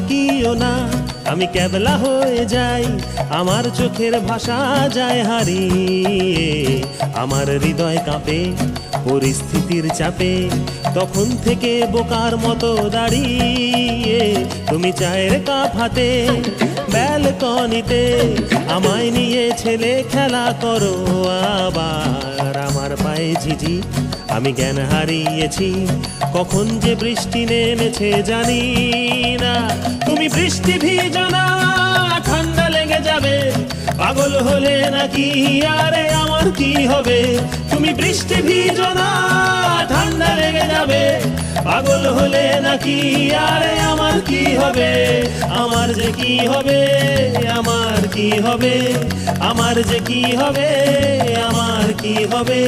তাকিও না, আমি ক্যাবলা হয়ে যাই, আমার চোখের ভাষা যায় হারিয়ে। আমার হৃদয় কাঁপে পরিস্থিতির চাপে, তখন থেকে বোকার মতো দাঁড়িয়ে। তুমি চায়ের কাপ হাতে ব্যালকনিতে আমায় নিয়ে ছেলে খেলা করো আবার। আমার পায়ে ঝিঝি, আমি জ্ঞান হারিয়েছি, কখন যে বৃষ্টি নেমেছে জানি না। তুমি বৃষ্টি ভিজো না, ঠান্ডা লেগে যাবে, পাগল হলে নাকি আরে আমার কি হবে? তুমি বৃষ্টি ভিজো না, ঠান্ডা লেগে যাবে, পাগল হলে নাকি আরে আমার কি হবে? আমার যে কি হবে, আমার কি হবে, আমার যে কি হবে, আমার কি হবে?